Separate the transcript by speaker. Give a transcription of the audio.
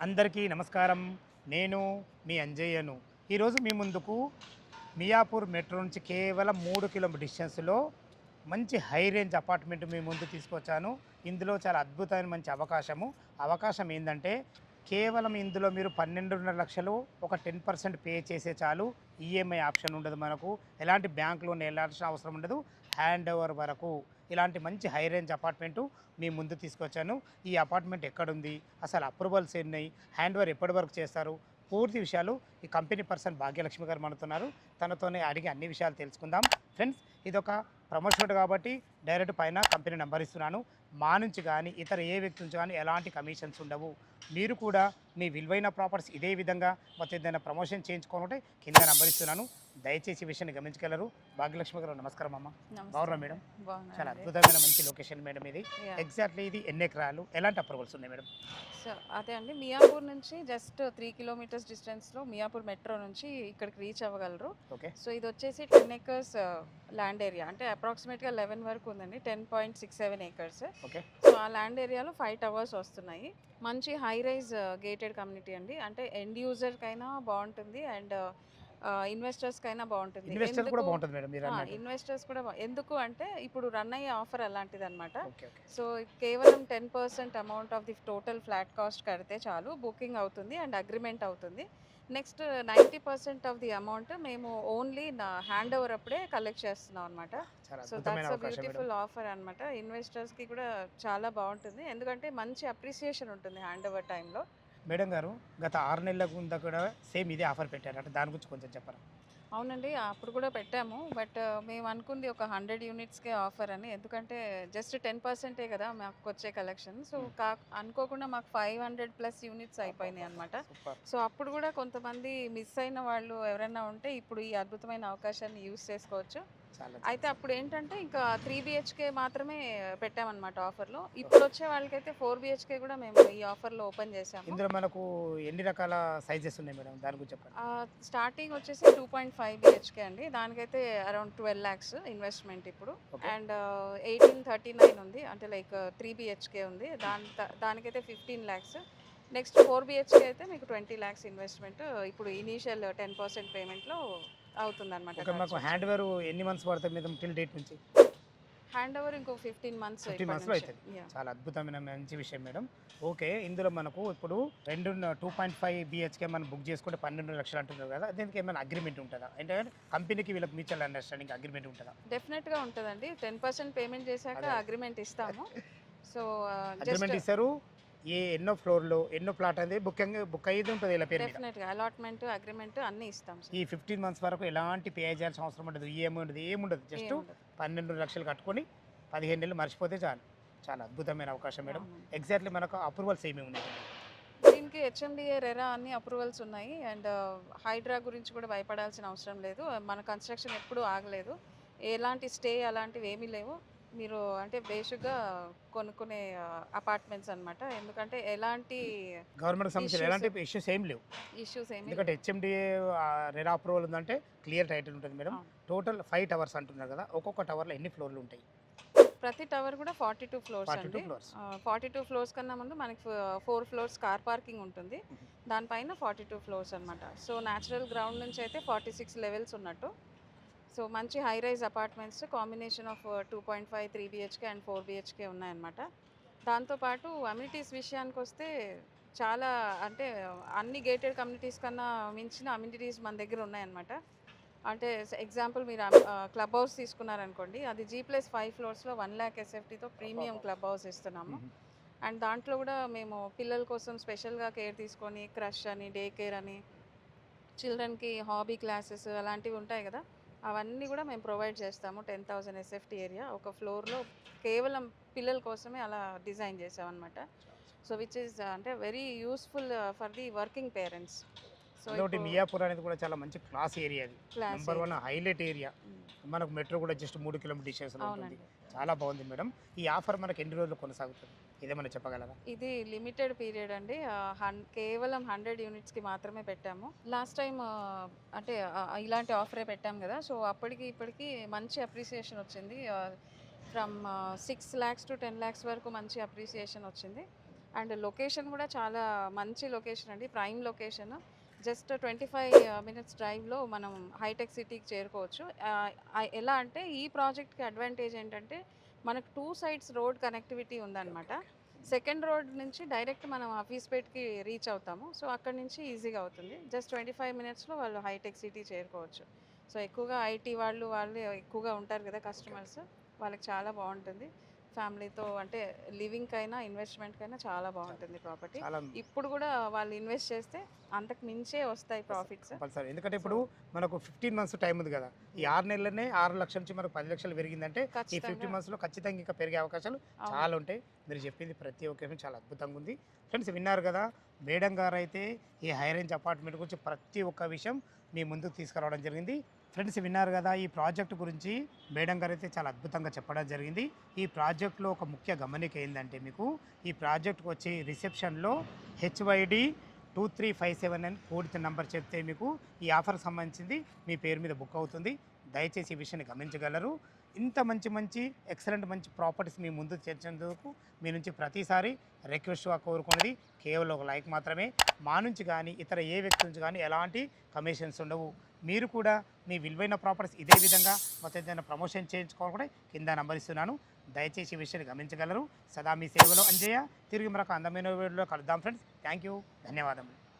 Speaker 1: అందరికీ నమస్కారం. నేను మీ అంజయ్యను. ఈరోజు మీ ముందుకు మియాపూర్ మెట్రో నుంచి కేవలం 3 కిలోమీటర్ డిస్టెన్స్‌లో మంచి హై రేంజ్ అపార్ట్మెంట్ మీ ముందు తీసుకొచ్చాను. ఇందులో చాలా అద్భుతమైన మంచి అవకాశం ఏందంటే కేవలం ఇందులో మీరు 12.5 లక్షలు ఒక 10% పే చేస్తే చాలు. ఈఎంఐ ఆప్షన్ ఉండదు మనకు. ఎలాంటి బ్యాంక్ లోన్ ఎళ్ళాల్సిన అవసరం ఉండదు. హ్యాండ్ ఓవర్ వరకు ఇలాంటి మంచి హై రేంజ్ అపార్ట్మెంటు మీ ముందు తీసుకొచ్చాను. ఈ అపార్ట్మెంట్ ఎక్కడుంది? అసలు అప్రూవల్స్ ఎన్నాయి? హ్యాండ్ ఓవర్ ఎప్పటి వరకు చేస్తారు? పూర్తి విషయాలు ఈ కంపెనీ పర్సన్ భాగ్యలక్ష్మి గారు మనతున్నారు. తనతోనే అడిగి అన్ని విషయాలు తెలుసుకుందాం. ఫ్రెండ్స్, ఇదొక ప్రమోషన్ కాబట్టి డైరెక్ట్ పైన కంపెనీ నెంబర్ ఇస్తున్నాను. మా నుంచి కానీ ఇతర ఏ వ్యక్తి నుంచి కానీ ఎలాంటి కమిషన్స్ ఉండవు. మీరు కూడా మీ విలువైన ప్రాపర్టీస్ ఇదే విధంగా మొత్తం ఏదైనా ప్రమోషన్ చేయించుకోవాలంటే కింద నెంబర్ ఇస్తున్నాను. దయచేసి ఈ విషయాన్ని గమనించగలరు. భాగ్యలక్ష్మి గారు నమస్కారం అమ్మ. బాగున్నా మేడం? చాలా అద్భుతమైన మంచి లొకేషన్ మేడం ఇది. ఎగ్జాక్ట్లీ ఇది ఎన్ని ఎకరాలు, ఎలాంటి అప్రూవల్స్ ఉన్నాయి మేడం?
Speaker 2: సో అదే అండి, మియాపూర్ నుంచి జస్ట్ 3 కిలోమీటర్స్ డిస్టెన్స్లో మియాపూర్ మెట్రో నుంచి ఇక్కడికి రీచ్ అవ్వగలరు.
Speaker 1: ఓకే.
Speaker 2: సో ఇది వచ్చేసి 10 ఎకర్స్ ల్యాండ్ ఏరియా, అంటే అప్రాక్సిమేట్గా 11 వరకు ఉందండి. 10.67 ఏకర్స్.
Speaker 1: ఓకే.
Speaker 2: సో ఆ ల్యాండ్ ఏరియాలో 5 టవర్స్ వస్తున్నాయి. మంచి హై రైజ్ గేటెడ్ కమ్యూనిటీ అండి. అంటే ఎండ్ యూజర్కైనా బాగుంటుంది అండ్ ఇన్వెస్టర్స్కైనా బాగుంటుంది.
Speaker 1: ఇన్వెస్టర్ కూడా బాగుంటుంది మేడం మీరు అన్నట్టు.
Speaker 2: ఇన్వెస్టర్స్ కూడా ఎందుకు అంటే ఇప్పుడు రన్ అయ్యే ఆఫర్ అలాంటిది అనమాట.
Speaker 1: ఓకే. ఓకే.
Speaker 2: సో కేవలం 10% amount of the total flat cost కడితే చాలు, బుకింగ్ అవుతుంది అండ్ అగ్రిమెంట్ అవుతుంది. నెక్స్ట్ 90% ఆఫ్ ది అమౌంట్ మేము ఓన్లీ నా హ్యాండ్ ఓవర్ అప్పుడే కలెక్ట్ చేస్తున్నాం అనమాట.
Speaker 1: చాలా
Speaker 2: సో
Speaker 1: అద్భుతమైన
Speaker 2: దట్స్ అ
Speaker 1: అవకాశం మేడం.
Speaker 2: బ్యూటిఫుల్ ఆఫర్ అనమాట. ఇన్వెస్టర్స్కి కూడా చాలా బాగుంటుంది, ఎందుకంటే మంచి అప్రిసియేషన్ ఉంటుంది హ్యాండ్ ఓవర్ టైంలో.
Speaker 1: మేడం గారు, గత 6 నెలల ముందు కూడా సేమ్ ఇదే ఆఫర్ పెట్టారు అంటే దాని గురించి కొంచెం చెప్పరా?
Speaker 2: అవునండి, అప్పుడు కూడా పెట్టాము. బట్ మేము అనుకుంది ఒక 100 యూనిట్స్కే ఆఫర్ అని, ఎందుకంటే జస్ట్ 10%ఏ కదా మాకు వచ్చే కలెక్షన్. సో అనుకోకుండా మాకు 500+ యూనిట్స్ అయిపోయినాయి అనమాట.
Speaker 1: సూపర్.
Speaker 2: సో అప్పుడు కూడా కొంతమంది మిస్ అయిన వాళ్ళు ఎవరైనా ఉంటే ఇప్పుడు ఈ అద్భుతమైన అవకాశాన్ని యూస్ చేసుకోవచ్చు.
Speaker 1: చాలా
Speaker 2: అయితే అప్పుడు ఏంటంటే ఇంకా 3 బిహెచ్కే మాత్రమే పెట్టామన్నమాట ఆఫర్లో. ఇప్పుడు వచ్చే వాళ్ళకైతే 4 బిహెచ్కే కూడా మేము ఈ ఆఫర్లో ఓపెన్ చేసాము.
Speaker 1: ఇందులో మనకు ఎన్ని రకాల సైజెస్ ఉన్నాయి మేడం? దాని గురించి చెప్పండి.
Speaker 2: స్టార్టింగ్ వచ్చేసి 2.5 బిహెచ్కే అండి. దానికైతే అరౌండ్ 12 lakhs ఇన్వెస్ట్మెంట్ ఇప్పుడు.
Speaker 1: Okay.
Speaker 2: అండ్ 1839 ఉంది, అంటే లైక్ 3 బిహెచ్కే ఉంది, దానికైతే 15 lakhs. నెక్స్ట్ 4 బిహెచ్కే అయితే మీకు 20 lakhs ఇన్వెస్ట్మెంట్ ఇప్పుడు ఇనీషియల్ 10% పేమెంట్లో అవుతుంది అనమాట.
Speaker 1: ఓకే. మాకు హ్యాండ్ ఓవర్ ఎన్ని మంత్స్ పడుతుంది మేడం టిల్ డేట్ నుంచి?
Speaker 2: హ్యాండ్ ఓవర్ ఇంకో 15 months
Speaker 1: 15 మంత్స్లో అవుతుంది. చాలా అద్భుతమైన మంచి విషయం మేడం. ఓకే. ఇందులో మనకు ఇప్పుడు 2.5 బిహెచ్కే మనం బుక్ చేసుకుంటే 12 లక్షలు అంటున్నారు కదా, దీనికి ఏమైనా అగ్రిమెంట్ ఉంటుందా? అంటే కంపెనీకి వీళ్ళకి మ్యూచువల్ అండర్స్టాండింగ్ అగ్రిమెంట్ ఉంటుందా?
Speaker 2: డెఫినెట్గా ఉంటుందండి. 10% పేమెంట్ చేశాక అగ్రిమెంట్ ఇస్తాము. సో
Speaker 1: అగ్రిమెంట్ ఇస్తారు. ఎన్నో ఫ్లోర్లో ఎన్నో ప్లాట్ అనేది బుక్ అయ్యేది ఉంటుంది వీళ్ళ పేరు మీద.
Speaker 2: డెఫినెట్గా అలాట్మెంట్ అగ్రిమెంట్ అన్నీ ఇస్తాం.
Speaker 1: ఈ 15 మంత్స్ వరకు ఎలాంటి పే చేయాల్సిన అవసరం ఉండదు. ఈఎంఐ ఉండదు, ఏముండదు. జస్ట్ 12 లక్షలు కట్టుకొని 15 నెలలు మర్చిపోతే చాలు. చాలా అద్భుతమైన అవకాశం మేడం. ఎగ్జాక్ట్లీ మనకు అప్రూవల్స్ ఏమేమి ఉన్నాయి?
Speaker 2: దీనికి హెచ్ఎండిఏ రెరా అన్ని అప్రూవల్స్ ఉన్నాయి. అండ్ హైడ్రా గురించి కూడా భయపడాల్సిన అవసరం లేదు. మన కన్స్ట్రక్షన్ ఎప్పుడూ ఆగలేదు. ఎలాంటి స్టే అలాంటివి ఏమీ లేవు. మీరు అంటే బేసిక్గా కొనుక్కునే అపార్ట్మెంట్స్ అనమాట. ఎందుకంటే ఎలాంటి
Speaker 1: గవర్నమెంట్ సంబంధించిన ఎలాంటి ఇష్యూస్ ఏం లేవు.
Speaker 2: ఇష్యూస్ ఏమి
Speaker 1: ఎందుకంటే హెచ్ఎండిఏ రెరా అప్రూవల్ ఉందంటే క్లియర్ టైటిల్ ఉంటుంది మేడం. టోటల్ 5 టవర్స్ అంటున్నారు కదా, ఒక్కొక్క టవర్లో ఎన్ని ఫ్లోర్లు ఉంటాయి?
Speaker 2: ప్రతి టవర్ కూడా 42 ఫ్లోర్స్
Speaker 1: 42
Speaker 2: అండి.
Speaker 1: ఫ్లోర్స్.
Speaker 2: 42 ఫ్లోర్స్ కన్నా ముందు మనకి 4 ఫ్లోర్స్ కార్ పార్కింగ్ ఉంటుంది. దానిపైన 42 ఫ్లోర్స్ అనమాట. సో న్యాచురల్ గ్రౌండ్ నుంచి అయితే 46 లెవెల్స్ ఉన్నట్టు. సో మంచి high rise apartments, combination of 2.5, 3 BHK and 4 BHK ఉన్నాయన్నమాట. దాంతోపాటు అమ్యూనిటీస్ విషయానికి వస్తే చాలా, అంటే అన్ని గేటెడ్ కమ్యూనిటీస్ కన్నా మించిన అమ్యూనిటీస్ మన దగ్గర ఉన్నాయన్నమాట. అంటే ఎగ్జాంపుల్ మీరు క్లబ్ హౌస్ తీసుకున్నారనుకోండి, అది G+5 ఫ్లోర్స్లో 1 lakh ఎస్ఎఫ్టీతో ప్రీమియం క్లబ్ హౌస్ ఇస్తున్నాము. అండ్ దాంట్లో కూడా మేము పిల్లల కోసం స్పెషల్గా కేర్ తీసుకొని క్రష్ అని, డే కేర్ అని, చిల్డ్రన్కి హాబీ క్లాసెస్ అలాంటివి ఉంటాయి కదా, అవన్నీ కూడా మేము ప్రొవైడ్ చేస్తాము. 10,000 ఎస్ఎఫ్టీ ఏరియా ఒక ఫ్లోర్లో కేవలం పిల్లల కోసమే అలా డిజైన్ చేసామన్నమాట. సో విచ్ ఈస్ అంటే very useful for the working parents. So
Speaker 1: ఇంకోటి మియాపూర్ అనేది కూడా చాలా మంచి క్లాస్ ఏరియా. అది
Speaker 2: క్లాస్
Speaker 1: నెంబర్ 1 హైలైట్ ఏరియా. మనకు మెట్రో కూడా జస్ట్ 3 కిలోమీటర్ డిస్టెన్స్లో ఉంటుంది. చాలా బాగుంది మేడం. ఈ ఆఫర్ మనకు ఎన్ని రోజులు కొనసాగుతుంది, ఇదేమైనా చెప్పగలరా?
Speaker 2: ఇది లిమిటెడ్ పీరియడ్ అండి. కేవలం 100 యూనిట్స్కి మాత్రమే పెట్టాము. లాస్ట్ టైం అంటే ఇలాంటి ఆఫరే పెట్టాము కదా, సో అప్పటికి ఇప్పటికి మంచి అప్రిసియేషన్ వచ్చింది. ఫ్రమ్ 6 lakhs to 10 lakhs వరకు మంచి అప్రిసియేషన్ వచ్చింది. అండ్ లొకేషన్ కూడా చాలా మంచి లొకేషన్ అండి, ప్రైమ్ లొకేషన్. జస్ట్ 25 మినిట్స్ డ్రైవ్లో మనం హైటెక్ సిటీకి చేరుకోవచ్చు. ఎలా అంటే ఈ ప్రాజెక్ట్కి అడ్వాంటేజ్ ఏంటంటే మనకు 2 సైడ్స్ రోడ్ కనెక్టివిటీ ఉందన్నమాట. సెకండ్ రోడ్ నుంచి డైరెక్ట్ మనం హఫీస్పేట్కి రీచ్ అవుతాము. సో అక్కడ నుంచి ఈజీగా అవుతుంది. జస్ట్ 25 మినిట్స్లో వాళ్ళు హైటెక్ సిటీ చేరుకోవచ్చు. సో ఎక్కువగా ఐటీ వాళ్ళు ఎక్కువగా ఉంటారు కదా కస్టమర్స్, వాళ్ళకి చాలా బాగుంటుంది. ఫ్యామిలీతో అంటే లివింగ్కైనా ఇన్వెస్ట్మెంట్కైనా చాలా బాగుంటుంది ప్రాపర్టీ.
Speaker 1: చాలా
Speaker 2: ఇప్పుడు కూడా వాళ్ళు ఇన్వెస్ట్ చేస్తే అంతకు మించే వస్తాయి ప్రాఫిట్స్.
Speaker 1: కంపల్సరీ, ఎందుకంటే ఇప్పుడు మనకు 15 మంత్స్ టైం ఉంది కదా, ఈ 6 నెలలనే 6 లక్షల నుంచి మనకు 10 లక్షలు పెరిగిందంటే ఈ 15
Speaker 2: ఖచ్చితంగా
Speaker 1: మంత్స్లో ఖచ్చితంగా ఇంకా పెరిగే అవకాశాలు
Speaker 2: అవును.
Speaker 1: చాలా ఉంటాయి. మీరు చెప్పింది ప్రతి ఒక్క విషయం చాలా అద్భుతంగా ఉంది. ఫ్రెండ్స్ విన్నారు కదా, మేడం గారు అయితే ఈ హై రేంజ్ అపార్ట్మెంట్ గురించి ప్రతి ఒక్క విషయం మీ ముందుకు తీసుకురావడం జరిగింది. ఫ్రెండ్స్ విన్నారు కదా, ఈ ప్రాజెక్ట్ గురించి మేడం గారు అయితే చాలా అద్భుతంగా చెప్పడం జరిగింది. ఈ ప్రాజెక్ట్లో ఒక ముఖ్య గమనిక ఏంటంటే మీకు ఈ ప్రాజెక్ట్కి వచ్చి రిసెప్షన్లో HYD 2357 అని కోడ్ నెంబర్ చెప్తే మీకు ఈ ఆఫర్ సంబంధించింది మీ పేరు మీద బుక్ అవుతుంది. దయచేసి ఈ విషయాన్ని గమనించగలరు. ఇంత మంచి ఎక్సలెంట్ మంచి ప్రాపర్టీస్ మీ ముందు చేర్చేందుకు మీ నుంచి ప్రతిసారి రిక్వెస్ట్గా కోరుకునేది కేవలం ఒక లైక్ మాత్రమే. మా నుంచి కానీ ఇతర ఏ వ్యక్తి నుంచి కానీ ఎలాంటి కమిషన్స్ ఉండవు. మీరు కూడా మీ విలువైన ప్రాపర్టీస్ ఇదే విధంగా మొత్తం ఏదైనా ప్రమోషన్ చేయించుకోవాలి కూడా కింద నంబర్ ఇస్తున్నాను. దయచేసి ఈ విషయాన్ని గమనించగలరు. సదా మీ సేవలో అంజయ్య. తిరిగి మరొక అందమైన వీడియోలో కలుద్దాం ఫ్రెండ్స్. థ్యాంక్ యూ, ధన్యవాదములు.